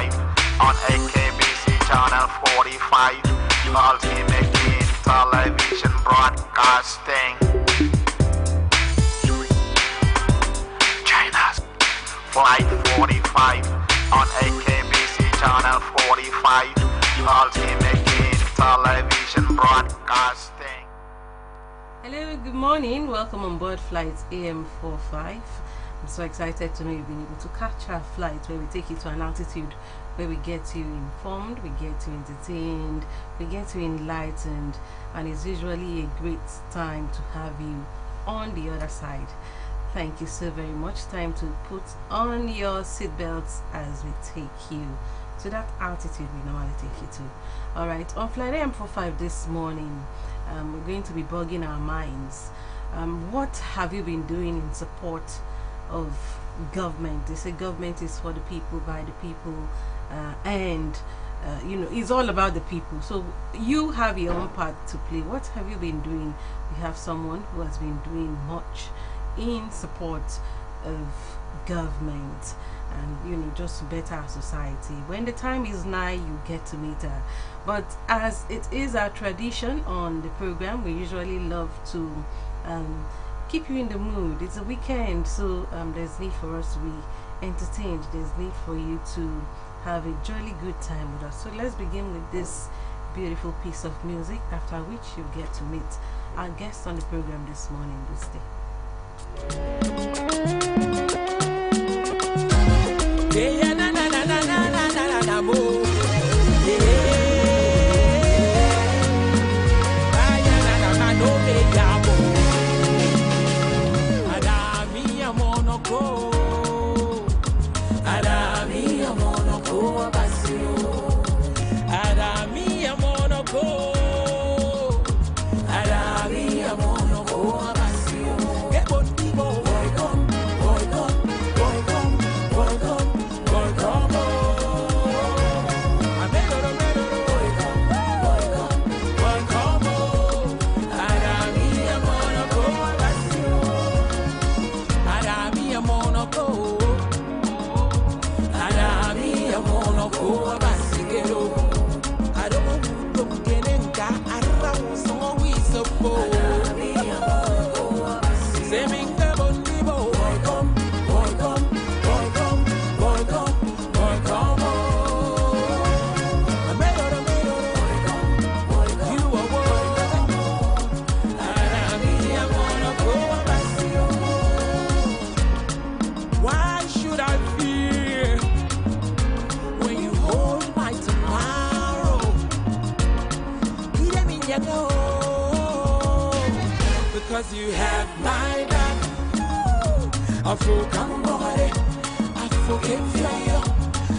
4:45 on AKBC channel 45. Ultimate in television broadcasting. China's Flight 45 on AKBC channel 45. Ultimate in television broadcasting. Hello, good morning. Welcome on board Flight AM45. I'm so excited to know you've been able to catch our flight where we take you to an altitude where we get you informed, we get you entertained, we get you enlightened, and it's usually a great time to have you on the other side. Thank you so very much. Time to put on your seatbelts as we take you to that altitude we normally take you to. Alright, on Flight AM45 this morning, we're going to be bugging our minds. What have you been doing in support of government? They say government is for the people, by the people, and you know, it's all about the people. So you have your own part to play. What have you been doing? We have someone who has been doing much in support of government and, you know, just to better our society. When the time is nigh, you get to meet her. But as it is our tradition on the program, we usually love to keep you in the mood. It's a weekend, so there's need for us to be entertained. There's need for you to have a jolly good time with us. So let's begin with this beautiful piece of music, after which you get to meet our guest on the program this morning, this day. Yeah, na na na na na na na na mo. Yeah, ya na na na no me llamo. Ada mia monoco, ada mia monoco abasio, ada mia monoco, ada mia monoco abasio. Get what people boy come, boy come, boy come, boy come. Because you have my back. I feel come body, I feel keep fire,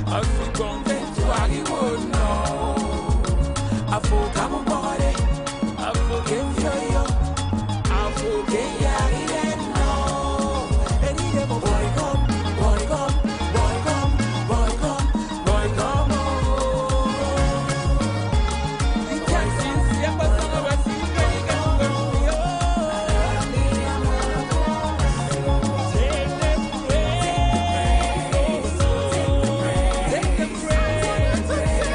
I feel content to argue no. I feel come body, I feel keep fire, I feel get ya no. Any day boy come, boy come, boy come, boy come, boy come. You can't see but some of us see. Take the praise.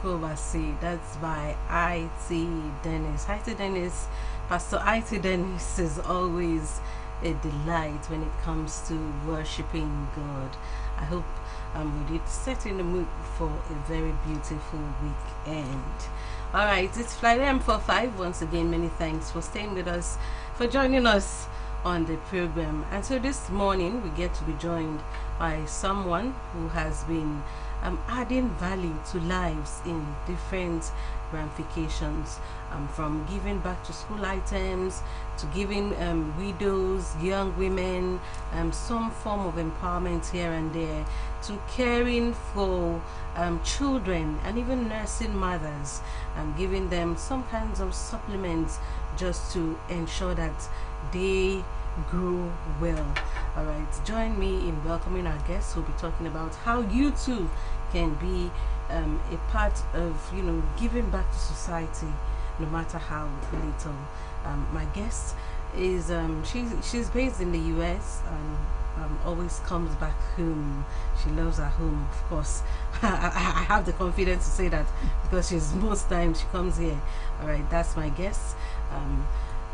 Okobasi. That's by I.T. Dennis. I.T. Dennis, Pastor I.T. Dennis is always a delight when it comes to worshiping God. I hope we did set in the mood for a very beautiful weekend. Alright, it's Flight M45. Once again, many thanks for staying with us, for joining us on the program. And so this morning we get to be joined by someone who has been adding value to lives in different ramifications, from giving back to school items to giving widows, young women, some form of empowerment here and there, to caring for children and even nursing mothers, giving them some kinds of supplements just to ensure that they grow well. All right, join me in welcoming our guests who'll be talking about how you too can be a part of, giving back to society, no matter how little. My guest is she's based in the US and always comes back home. She loves her home, of course. I have the confidence to say that because she's most times she comes here. All right, that's my guest,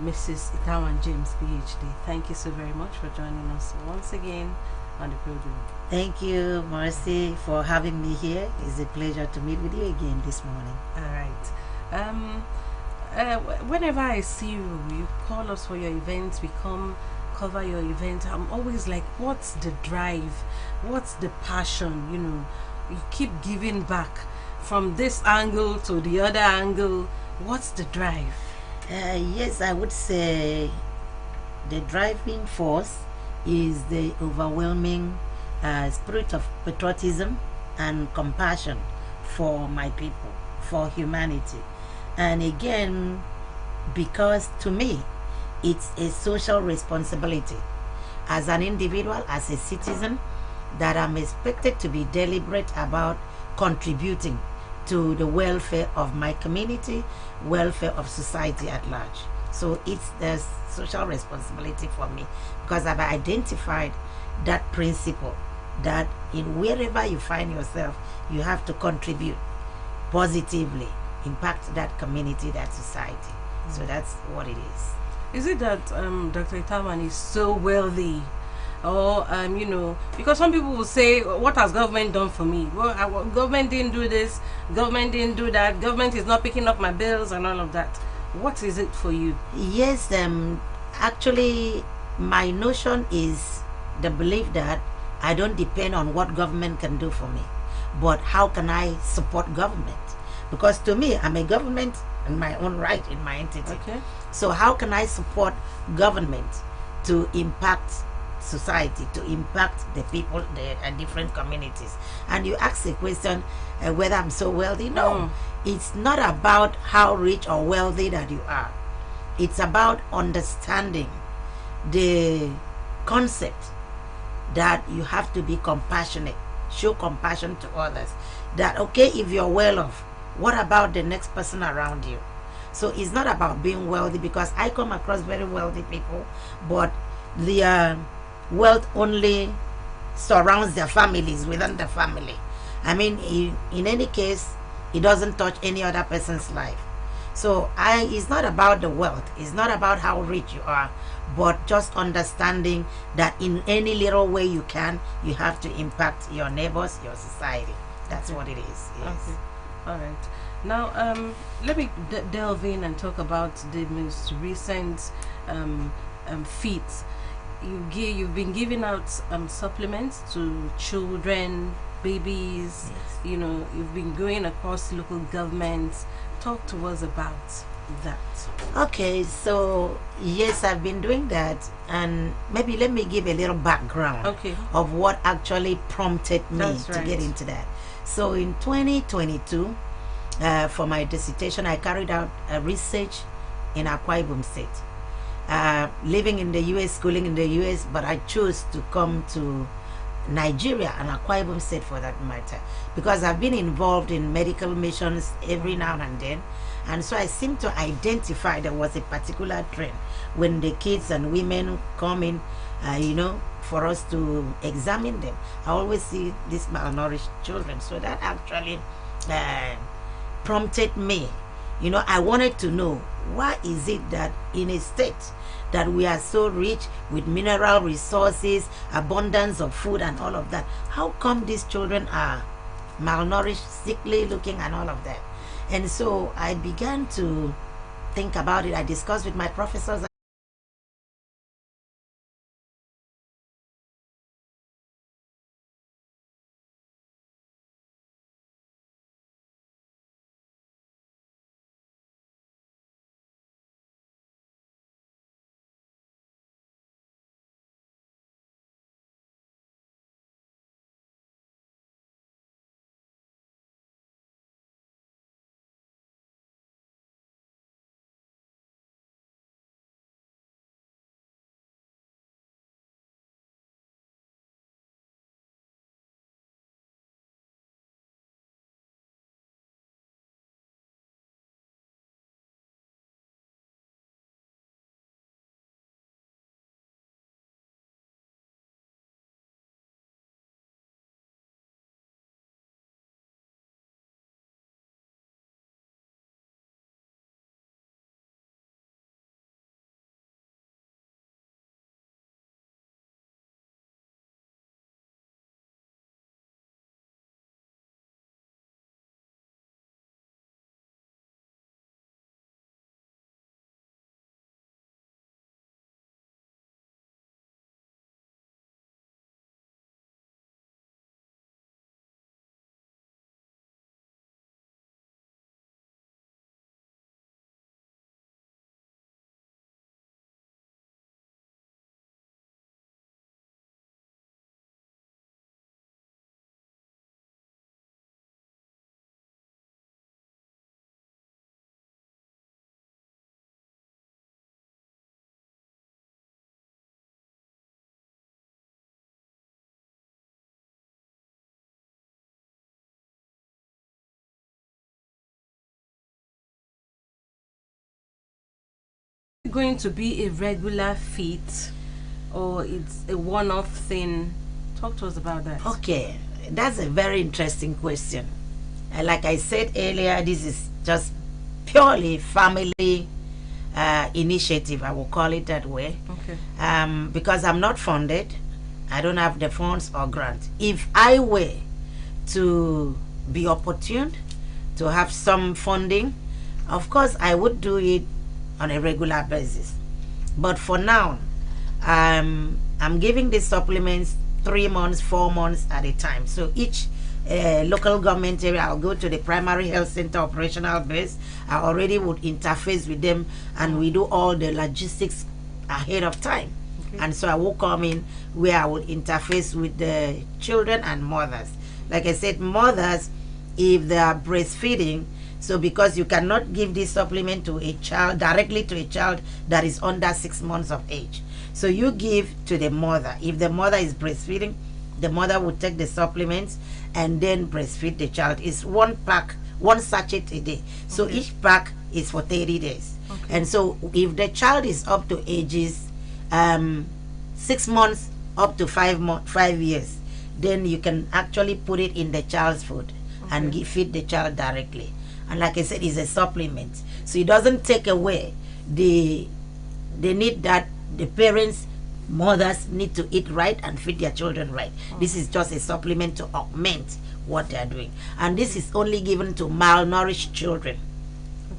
Mrs. Itawan James, PhD. Thank you so very much for joining us once again on the program. Thank you, Marcy, for having me here. It's a pleasure to meet with you again this morning. All right. Whenever I see you, you call us for your events, we come cover your event. I'm always like, what's the drive? What's the passion? You keep giving back from this angle to the other angle. What's the drive? Yes, I would say the driving force is the overwhelming spirit of patriotism and compassion for my people, for humanity. And again, because to me, it's a social responsibility as an individual, as a citizen, that I'm expected to be deliberate about contributing to the welfare of my community, welfare of society at large. So it's the social responsibility for me, because I've identified that principle that in wherever you find yourself, you have to contribute positively, impact that community, that society. So that's what it is. Is it that Dr. Itawan is so wealthy? Or, because some people will say, what has government done for me? Well, government didn't do this, government didn't do that, government is not picking up my bills and all of that. What is it for you? Yes, actually, my notion is the belief that I don't depend on what government can do for me, but how can I support government? Because to me, I'm a government in my own right, in my entity. Okay. So how can I support government to impact society, to impact the people, the different communities? And you ask the question whether I'm so wealthy. No, it's not about how rich or wealthy that you are. It's about understanding the concept that you have to be compassionate, show compassion to others. That, okay, if you're well off, what about the next person around you? So it's not about being wealthy, because I come across very wealthy people, but their wealth only surrounds their families, within the family. I mean, in any case, it doesn't touch any other person's life. So it's not about the wealth, it's not about how rich you are, but just understanding that in any little way you can, you have to impact your neighbors, your society. That's what it is. Yes. Okay. All right. Now, let me delve in and talk about the most recent feats. You've been giving out supplements to children, babies. Yes. You've been going across local governments. Talk to us about that. Okay, so yes, I've been doing that, and maybe let me give a little background of what actually prompted me to get into that. So in 2022, for my dissertation, I carried out a research in Akwa Ibom State. Living in the US, schooling in the US, but I chose to come to Nigeria and Akwa Ibom State for that matter, because I've been involved in medical missions every now and then, and so I seem to identify there was a particular trend when the kids and women come in, for us to examine them. I always see these malnourished children, so that actually prompted me. You know, I wanted to know, why is it that in a state that we are so rich with mineral resources, abundance of food and all of that, how come these children are malnourished, sickly looking and all of that? And so I began to think about it. I discussed with my professors. Going to be a regular feat, or it's a one-off thing? Talk to us about that. Okay, that's a very interesting question. Like I said earlier, this is just purely family initiative. I will call it that way. Okay. Because I'm not funded, I don't have the funds or grants. If I were to be opportune to have some funding, of course I would do it on a regular basis. But for now, I'm giving these supplements 3 months, 4 months at a time. So each local government area, I'll go to the primary health center operational base. I already would interface with them, and we do all the logistics ahead of time. Okay. And so I will come in where I will interface with the children and mothers. Like I said, mothers, if they are breastfeeding, so because you cannot give this supplement to a child, directly to a child that is under 6 months of age. So you give to the mother. If the mother is breastfeeding, the mother will take the supplements and then breastfeed the child. It's 1 pack, 1 sachet a day. So Okay. each pack is for 30 days. Okay. And so if the child is up to ages 6 months up to 5 years, then you can actually put it in the child's food and feed the child directly. And like I said, it's a supplement, so it doesn't take away the need that the parents, mothers need to eat right and feed their children right. This is just a supplement to augment what they are doing, and this is only given to malnourished children.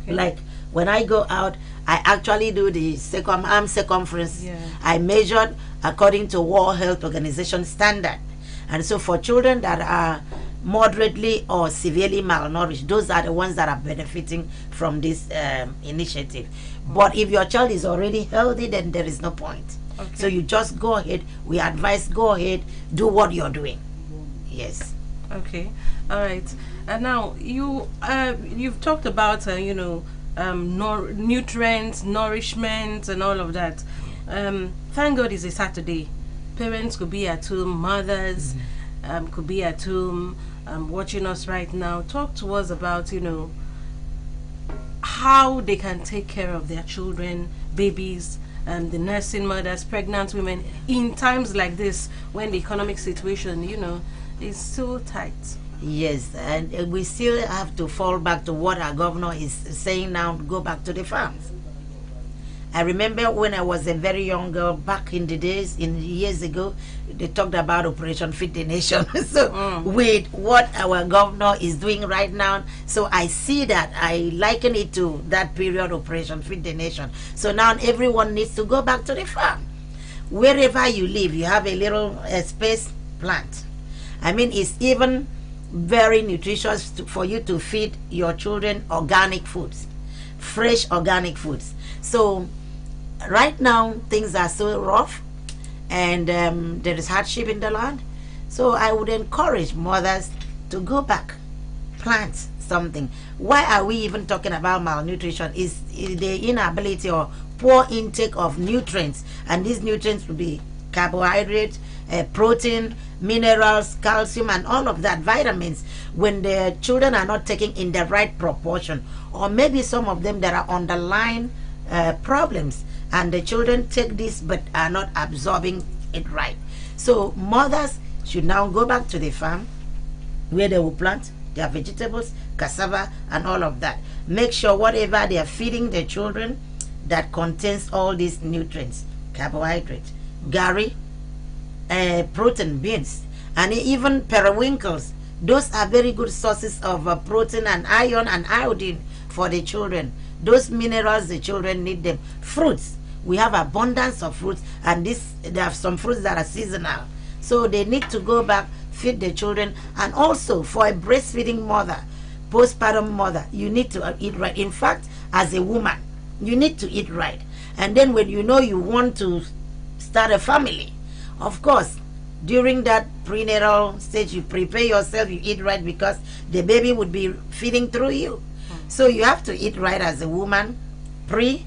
Okay. Like when I go out, I actually do the arm circumference. Yeah. I measured according to World Health Organization standard, and so for children that are moderately or severely malnourished, those are the ones that are benefiting from this initiative. But if your child is already healthy, then there is no point. Okay. So you just go ahead. We advise, go ahead, do what you're doing. Yes. Okay. All right. And now you've talked about nutrients, nourishment, and all of that. Thank God it's a Saturday. Parents could be at home, mothers could be at home watching us right now. Talk to us about how they can take care of their children, babies, the nursing mothers, pregnant women in times like this when the economic situation is so tight. Yes, and we still have to fall back to what our governor is saying now, go back to the farms. I remember when I was a very young girl back in the days, in years ago, they talked about Operation Feed the Nation. So with what our governor is doing right now, so I see that, I liken it to that period, Operation Feed the Nation. So now everyone needs to go back to the farm. Wherever you live, you have a little space, plant. I mean, it's even very nutritious for you to feed your children organic foods, fresh organic foods. So right now things are so rough, and there is hardship in the land. So I would encourage mothers to go back, plant something. Why are we even talking about malnutrition? Is the inability or poor intake of nutrients, and these nutrients will be carbohydrates, protein, minerals, calcium, and all of that, vitamins, when the children are not taking in the right proportion, or maybe some of them that are underlying problems, and the children take this but are not absorbing it right. So mothers should now go back to the farm where they will plant their vegetables, cassava, and all of that. Make sure whatever they are feeding the children that contains all these nutrients, carbohydrates, gari, protein, beans, and even periwinkles. Those are very good sources of protein and iron and iodine for the children. Those minerals, the children need them. Fruits, we have abundance of fruits, and there are some fruits that are seasonal. So they need to go back, feed the children. And also for a breastfeeding mother, postpartum mother, you need to eat right. In fact, as a woman, you need to eat right. And then when you know you want to start a family, of course, during that prenatal stage, you prepare yourself, you eat right, because the baby would be feeding through you. So you have to eat right as a woman, pre,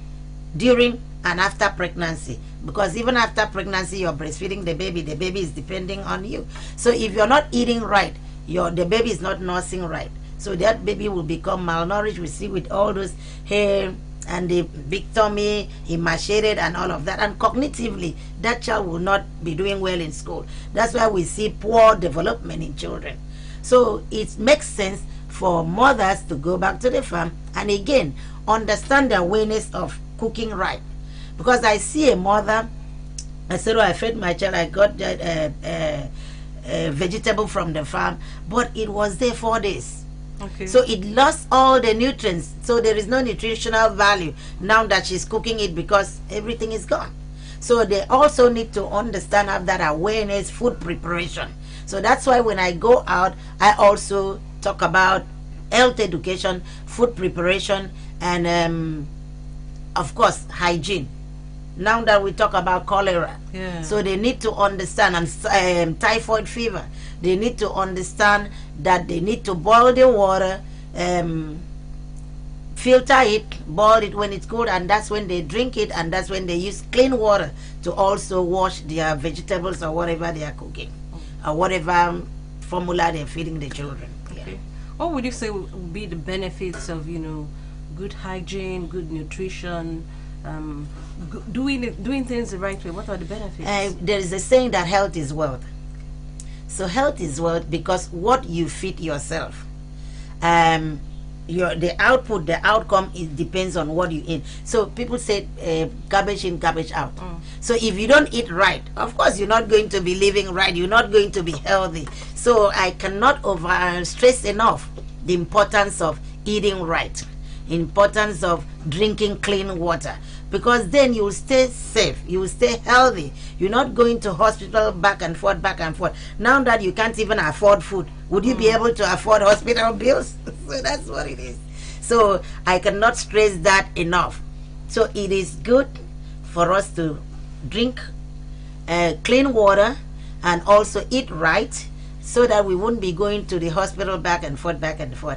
during, and after pregnancy. Because even after pregnancy, you're breastfeeding the baby is depending on you. So if you're not eating right, the baby is not nursing right. So that baby will become malnourished. We see with all those hair and the big tummy, emaciated, and all of that. And cognitively, that child will not be doing well in school. That's why we see poor development in children. So it makes sense for mothers to go back to the farm and again understand the awareness of cooking right. Because I see a mother, I said, oh, I fed my child, I got that vegetable from the farm, but it was there 4 days. Okay. So it lost all the nutrients. So there is no nutritional value now that she's cooking it, because everything is gone. So they also need to understand, have that awareness, food preparation. So that's why when I go out, I also talk about health education, food preparation, and of course hygiene. Now that we talk about cholera, so they need to understand, and typhoid fever, they need to understand that they need to boil the water, filter it, boil it when it's cold, and that's when they drink it, and that's when they use clean water to also wash their vegetables or whatever they are cooking, or whatever formula they're feeding the children. Okay. What would you say would be the benefits of, good hygiene, good nutrition, doing things the right way? What are the benefits? There is a saying that health is wealth. So health is wealth, because what you feed yourself, the output, the outcome, it depends on what you eat. So people say garbage in, garbage out. So if you don't eat right, of course you're not going to be living right, you're not going to be healthy. So I cannot stress enough the importance of eating right, importance of drinking clean water, because then you will stay safe, you will stay healthy. You're not going to hospital back and forth. Now that you can't even afford food, would you be able to afford hospital bills? So that's what it is. So I cannot stress that enough. So it is good for us to drink clean water and also eat right, so that we won't be going to the hospital back and forth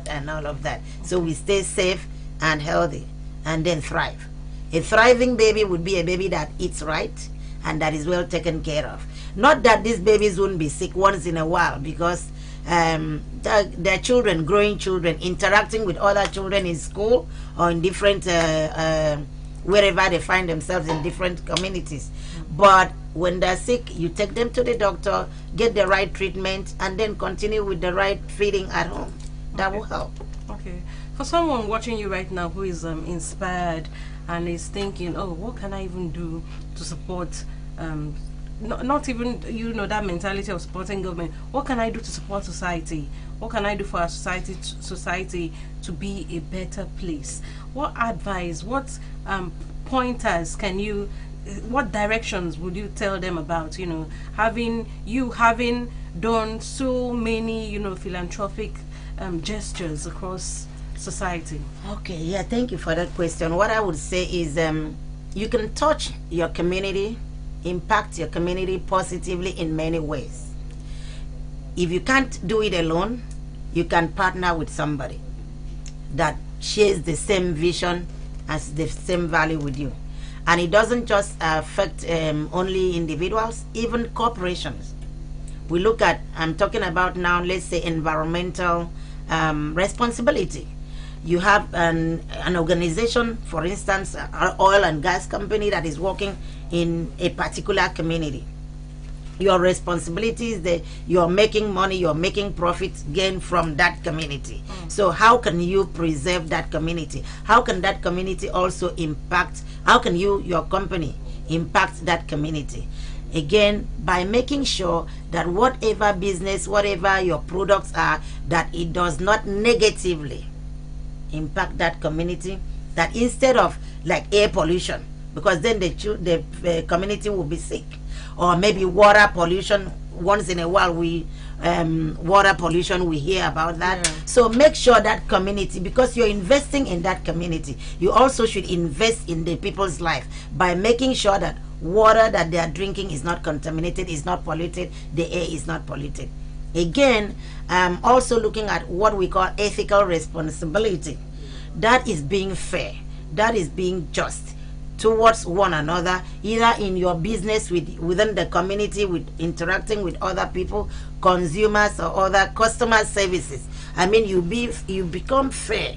and all of that. So we stay safe and healthy, and then thrive. A thriving baby would be a baby that eats right and that is well taken care of. Not that these babies won't be sick once in a while, because they're children, growing children, interacting with other children in school or in different wherever they find themselves in different communities. But when they're sick, you take them to the doctor, get the right treatment, and then continue with the right feeding at home. That will help. Okay. For someone watching you right now who is inspired and is thinking, oh, what can I even do to support, not even, that mentality of supporting government. What can I do to support society? What can I do for our society to be a better place? What advice, what pointers can you, what directions would you tell them about, having done so many, philanthropic gestures across society? Okay, yeah, thank you for that question. What I would say is you can touch your community, impact your community positively in many ways. If you can't do it alone, you can partner with somebody that shares the same vision as the same value with you. And it doesn't just affect only individuals, even corporations. We look at, I'm talking about now, let's say environmental responsibility. You have an organization, for instance, an oil and gas company that is working in a particular community. Your responsibility is that you're making money, you're making profits gain from that community. So how can you preserve that community? How can that community also impact, how can your company impact that community? Again, by making sure that whatever business, whatever your products are, that it does not negatively impact that community, that instead of like air pollution, because then the community will be sick, or maybe water pollution. Once in a while water pollution, we hear about that. So make sure that community, because you're investing in that community, you also should invest in the people's life by making sure that water that they are drinking is not contaminated, is not polluted, the air is not polluted. Again, also looking at what we call ethical responsibility. That is being fair, that is being just towards one another, either in your business within the community, with interacting with other people, consumers or other customer services. I mean, you become fair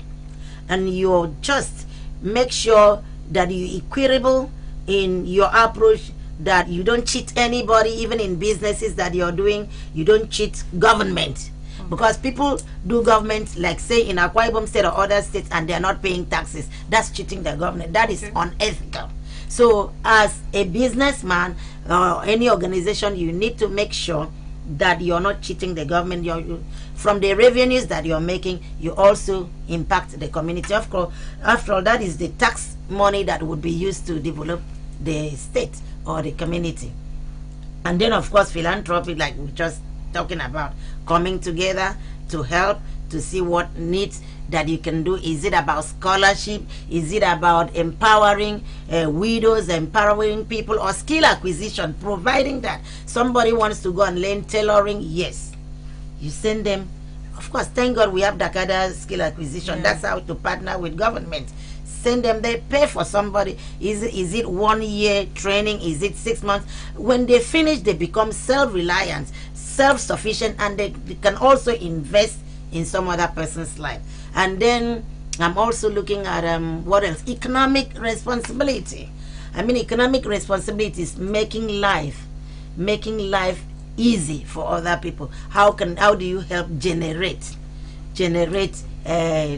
and you just make sure that you're equitable in your approach, that you don't cheat anybody, even in businesses that you're doing. You don't cheat government, because people do government, like say in Akwa Ibom state or other states, and they're not paying taxes. That's cheating the government. That is unethical. So as a businessman or any organization, you need to make sure that you're not cheating the government. From the revenues that you're making, you also impact the community. Of course, after all, that is the tax money that would be used to develop the state or the community. And then of course philanthropy, like we just talking about, coming together to help, to see what needs that you can do. Is it about scholarship? Is it about empowering widows, empowering people, or skill acquisition, providing that somebody wants to go and learn tailoring? Yes, you send them. Of course, thank God we have Dakada skill acquisition. That's how to partner with government. Send them, they pay for somebody. Is it 1 year training? Is it 6 months? When they finish, they become self-reliant, self-sufficient, and they can also invest in some other person's life. And then I'm also looking at what else? Economic responsibility. I mean, economic responsibility is making life easy for other people. How do you help generate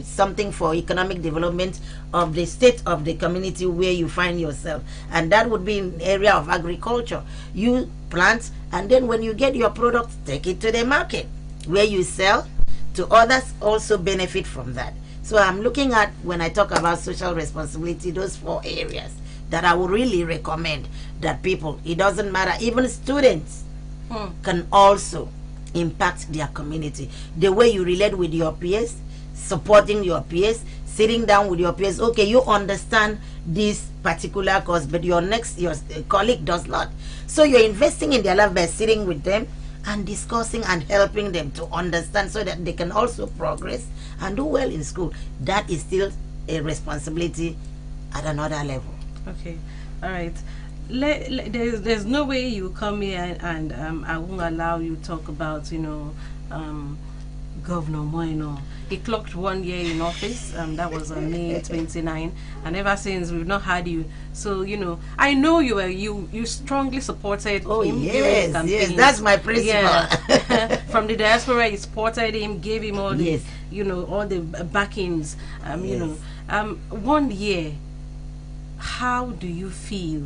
something for economic development of the state, of the community where you find yourself? And that would be in the area of agriculture. You plant, and then when you get your product, take it to the market where you sell to others, also benefit from that. So I'm looking at, when I talk about social responsibility, those 4 areas that I would really recommend that people, it doesn't matter, even students can also impact their community. The way you relate with your peers, supporting your peers, sitting down with your peers. Okay, you understand this particular cause, but your colleague does not. So you're investing in their life by sitting with them and discussing and helping them to understand, so that they can also progress and do well in school. That is still a responsibility at another level. Okay, all right. There's no way you come here and I won't allow you to talk about Governor Moino. He clocked 1 year in office, that was on May 29, and ever since we've not had you. So I know you strongly supported Oh him. during his yes, campaign. that's my principle. Yeah. From the diaspora, you supported him, gave him all the Yes. all the backings. Yes. 1 year. How do you feel,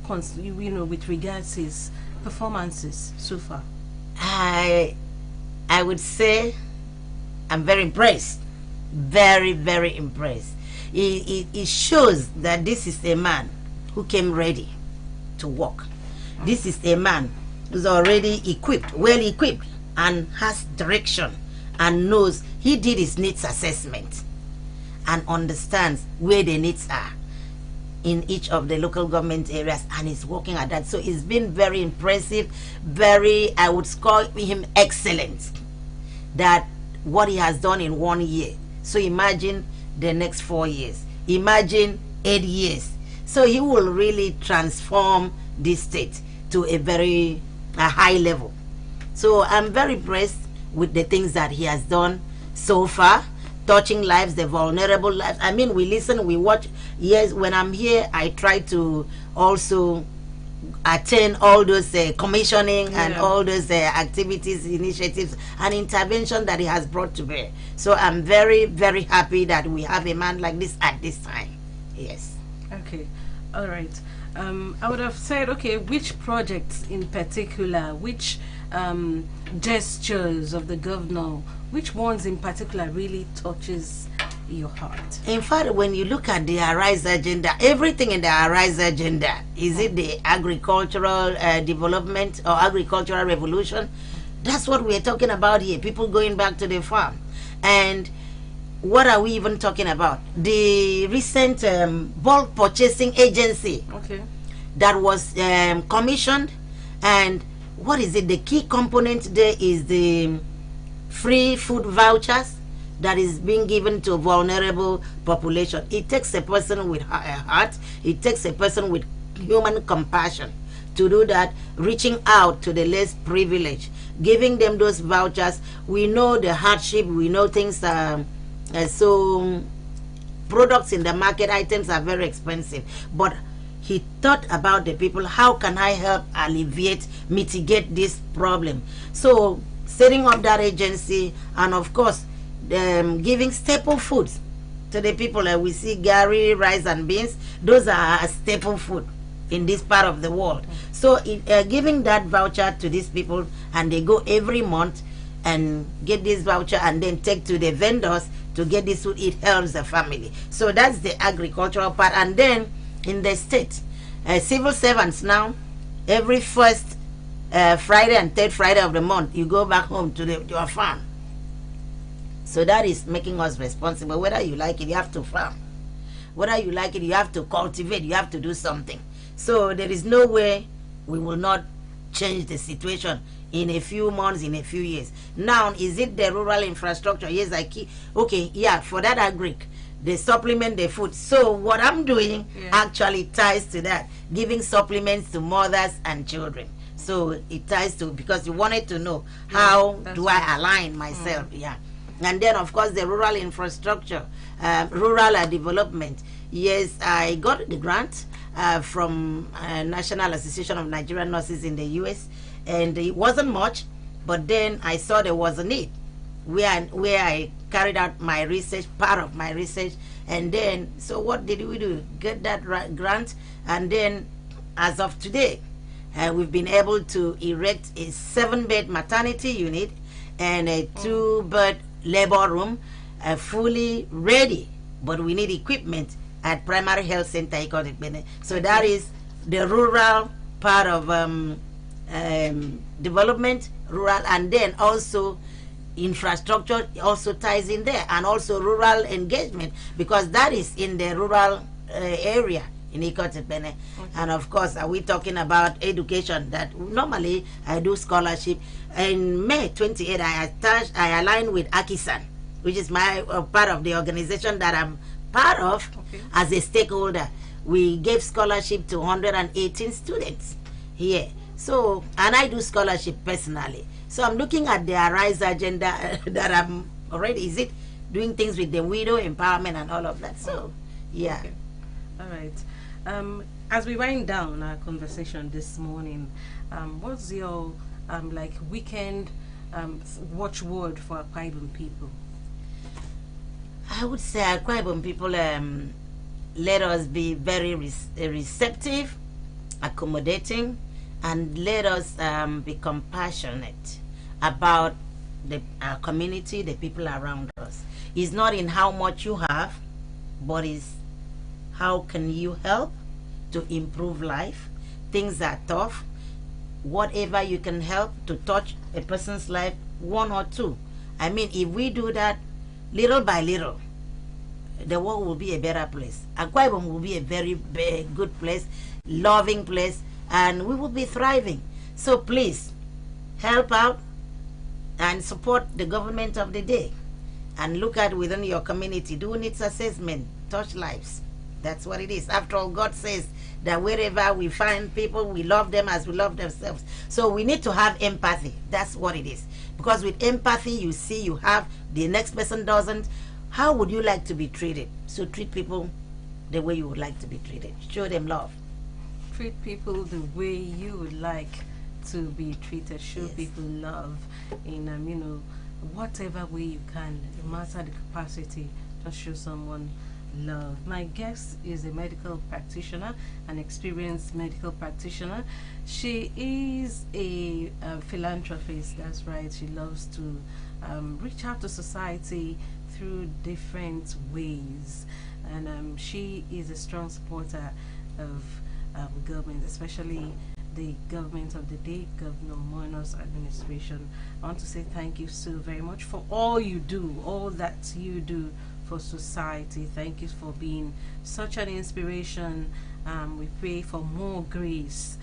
with regards to his performances so far? I would say I'm very impressed. Very, very impressed. It shows that this is a man who came ready to work. This is a man who's already equipped, well equipped, and has direction and knows he did his needs assessment and understands where the needs are in each of the local government areas, and is working at that. So it's been very impressive, very, I would score him excellent, that what he has done in 1 year. So imagine the next 4 years, imagine 8 years. So he will really transform this state to a high level. So I'm very impressed with the things that he has done so far, touching lives, the vulnerable lives. I mean, we listen, we watch. Yes, when I'm here, I try to also attend all those commissioning and all those activities, initiatives, and intervention that he has brought to bear. So I'm very, very happy that we have a man like this at this time. Yes. Okay, all right. I would have said, okay, which projects in particular, which gestures of the governor, which ones in particular really touches your heart? In fact, when you look at the Arise agenda, everything in the Arise agenda, is it the agricultural development or agricultural revolution? That's what we're talking about here, people going back to the farm. And what are we even talking about? The recent bulk purchasing agency that was commissioned, and what is it? The key component there is the free food vouchers that is being given to vulnerable population. It takes a person with a heart, it takes a person with human compassion to do that, reaching out to the less privileged, giving them those vouchers. We know the hardship, we know things are so products in the market, items are very expensive, but he thought about the people. How can I help alleviate, mitigate this problem? So setting up that agency, and of course giving staple foods to the people. We see gari, rice and beans. Those are a staple food in this part of the world. So giving that voucher to these people, and they go every month and get this voucher and then take to the vendors to get this food. It helps the family. So that's the agricultural part. And then in the state, civil servants now, every first Friday and third Friday of the month, you go back home to your farm. So that is making us responsible. Whether you like it, you have to farm. Whether you like it, you have to cultivate, you have to do something. So there is no way we will not change the situation in a few months, in a few years. Now, is it the rural infrastructure? Yes, okay, yeah, for that agric, they supplement the food. So what I'm doing actually ties to that, giving supplements to mothers and children. So it ties to, because you wanted to know how do I align myself, And then, of course, the rural infrastructure, rural development. Yes, I got the grant from National Association of Nigerian Nurses in the US, and it wasn't much, but then I saw there was a need where I carried out my research, part of my research, and then, so what did we do? Get that grant, and then as of today, we've been able to erect a 7-bed maternity unit and a 2-bed labor room, fully ready, but we need equipment at Primary Health Center Ikotipene. So that is the rural part of development, rural, and then also infrastructure also ties in there, and also rural engagement, because that is in the rural area in Ikotipene. And of course, are we talking about education? That normally I do scholarship. In May 28, I aligned with Akisan, which is my part of the organization that I'm part of as a stakeholder. We gave scholarship to 118 students here. So, and I do scholarship personally. So I'm looking at the Arise agenda that I'm already, is it doing things with the widow empowerment and all of that? So, yeah. Okay. All right. As we wind down our conversation this morning, what's your like weekend watchword for Akwa Ibom people? I would say Akwa Ibom people, let us be very receptive, accommodating, and let us be compassionate about our community, the people around us. It's not in how much you have, but it's how can you help to improve life. Things are tough. Whatever you can help to touch a person's life, one or two. I mean, if we do that little by little, the world will be a better place. Akwa Ibom will be a very good place, loving place, and we will be thriving. So please, help out and support the government of the day. And look at within your community, do needs assessment, touch lives. That's what it is. After all, God says that wherever we find people, we love them as we love themselves. So we need to have empathy. That's what it is. Because with empathy, you see you have, the next person doesn't. How would you like to be treated? So treat people the way you would like to be treated. Show them love. Treat people the way you would like to be treated. Show Yes. people love in whatever way you can, no matter the capacity. Just show someone love. My guest is a medical practitioner, an experienced medical practitioner. She is a philanthropist. That's right. She loves to reach out to society through different ways, and she is a strong supporter of government, especially the government of the day, Governor Moino's administration. I want to say thank you so very much for all you do, all that you do for society. Thank you for being such an inspiration. We pray for more grace,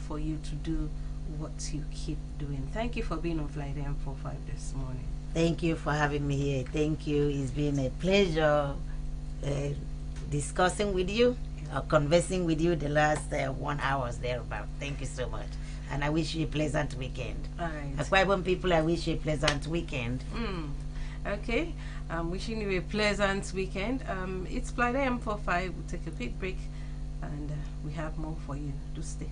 for you to do what you keep doing. Thank you for being on Flight M45 this morning. Thank you for having me here. Thank you. It's been a pleasure discussing with you, conversing with you the last 1 hour thereabout. Thank you so much. And I wish you a pleasant weekend. All right. Akwa Ibom people, I wish you a pleasant weekend. Okay. I'm wishing you a pleasant weekend. It's Flight M45. We'll take a quick break and we have more for you. Do stay.